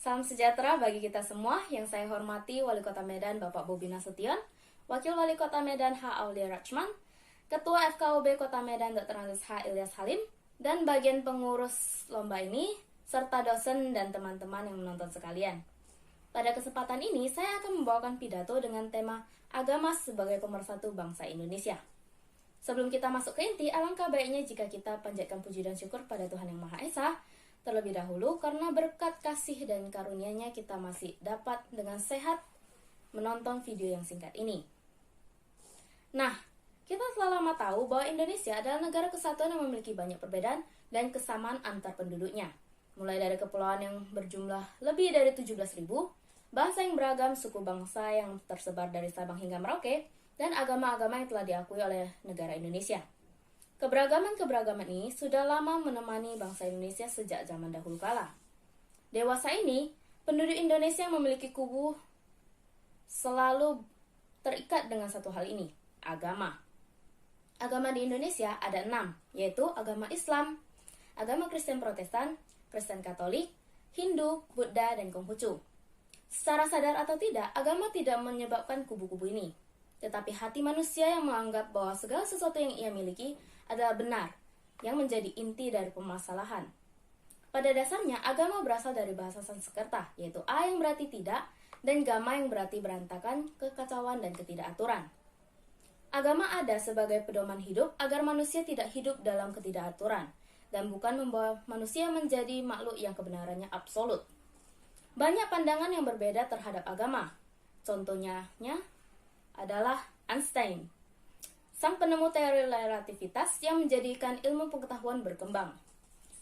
Salam sejahtera bagi kita semua. Yang saya hormati Wali Kota Medan Bapak Bobi Nasution, Wakil Wali Kota Medan H. Aulia Rachman, Ketua FKUB Kota Medan Dr. Andes H. Ilyas Halim, dan bagian pengurus lomba ini, serta dosen dan teman-teman yang menonton sekalian. Pada kesempatan ini, saya akan membawakan pidato dengan tema Agama sebagai Pemersatu Bangsa Indonesia. Sebelum kita masuk ke inti, alangkah baiknya jika kita panjatkan puji dan syukur pada Tuhan Yang Maha Esa terlebih dahulu, karena berkat kasih dan karunia-Nya kita masih dapat dengan sehat menonton video yang singkat ini. Nah, kita telah lama tahu bahwa Indonesia adalah negara kesatuan yang memiliki banyak perbedaan dan kesamaan antar penduduknya. Mulai dari kepulauan yang berjumlah lebih dari 17.000, bahasa yang beragam, suku bangsa yang tersebar dari Sabang hingga Merauke, dan agama-agama yang telah diakui oleh negara Indonesia. Keberagaman-keberagaman ini sudah lama menemani bangsa Indonesia sejak zaman dahulu kala. Dewasa ini, penduduk Indonesia yang memiliki kubu selalu terikat dengan satu hal ini, agama. Agama di Indonesia ada 6, yaitu agama Islam, agama Kristen Protestan, Kristen Katolik, Hindu, Buddha, dan Konghucu. Secara sadar atau tidak, agama tidak menyebabkan kubu-kubu ini. Tetapi hati manusia yang menganggap bahwa segala sesuatu yang ia miliki adalah benar, yang menjadi inti dari permasalahan. Pada dasarnya, agama berasal dari bahasa Sanskerta, yaitu a yang berarti tidak, dan gama yang berarti berantakan, kekacauan, dan ketidakaturan. Agama ada sebagai pedoman hidup agar manusia tidak hidup dalam ketidakaturan, dan bukan membawa manusia menjadi makhluk yang kebenarannya absolut. Banyak pandangan yang berbeda terhadap agama. Contohnya adalah Einstein, sang penemu teori relativitas yang menjadikan ilmu pengetahuan berkembang.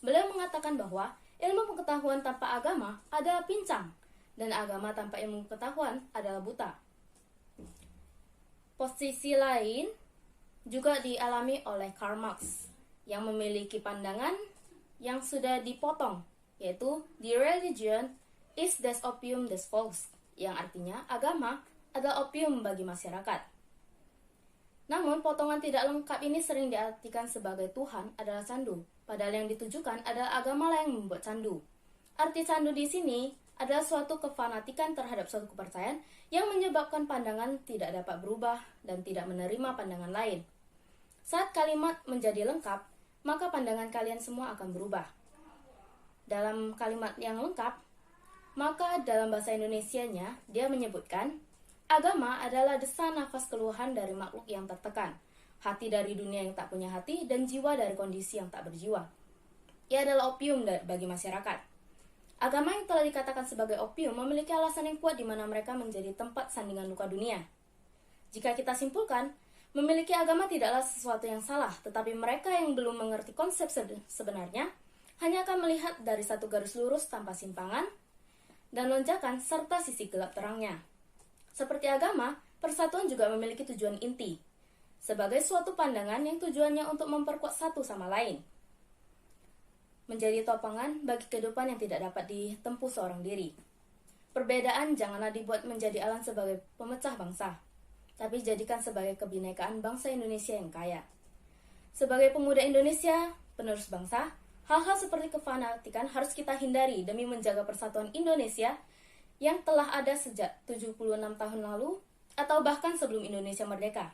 Beliau mengatakan bahwa ilmu pengetahuan tanpa agama adalah pincang, dan agama tanpa ilmu pengetahuan adalah buta. Posisi lain juga dialami oleh Karl Marx, yang memiliki pandangan yang sudah dipotong, yaitu the religion is des opium des volks, yang artinya agama adalah opium bagi masyarakat. Namun, potongan tidak lengkap ini sering diartikan sebagai Tuhan adalah candu, padahal yang ditujukan adalah agama lain yang membuat candu. Arti candu di sini adalah suatu kefanatikan terhadap suatu kepercayaan yang menyebabkan pandangan tidak dapat berubah dan tidak menerima pandangan lain. Saat kalimat menjadi lengkap, maka pandangan kalian semua akan berubah. Dalam kalimat yang lengkap, maka dalam bahasa Indonesianya, dia menyebutkan, agama adalah desa nafas keluhan dari makhluk yang tertekan, hati dari dunia yang tak punya hati, dan jiwa dari kondisi yang tak berjiwa. Ia adalah opium bagi masyarakat. Agama yang telah dikatakan sebagai opium memiliki alasan yang kuat di mana mereka menjadi tempat sandingan luka dunia. Jika kita simpulkan, memiliki agama tidaklah sesuatu yang salah, tetapi mereka yang belum mengerti konsep sebenarnya hanya akan melihat dari satu garis lurus tanpa simpangan dan lonjakan serta sisi gelap terangnya. Seperti agama, persatuan juga memiliki tujuan inti, sebagai suatu pandangan yang tujuannya untuk memperkuat satu sama lain, menjadi topangan bagi kehidupan yang tidak dapat ditempuh seorang diri. Perbedaan janganlah dibuat menjadi alasan sebagai pemecah bangsa, tapi jadikan sebagai kebinekaan bangsa Indonesia yang kaya. Sebagai pemuda Indonesia, penerus bangsa, hal-hal seperti kefanatikan harus kita hindari demi menjaga persatuan Indonesia yang telah ada sejak 76 tahun lalu atau bahkan sebelum Indonesia merdeka.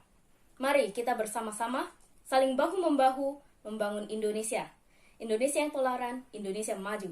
Mari kita bersama-sama saling bahu-membahu membangun Indonesia. Indonesia yang toleran, Indonesia maju.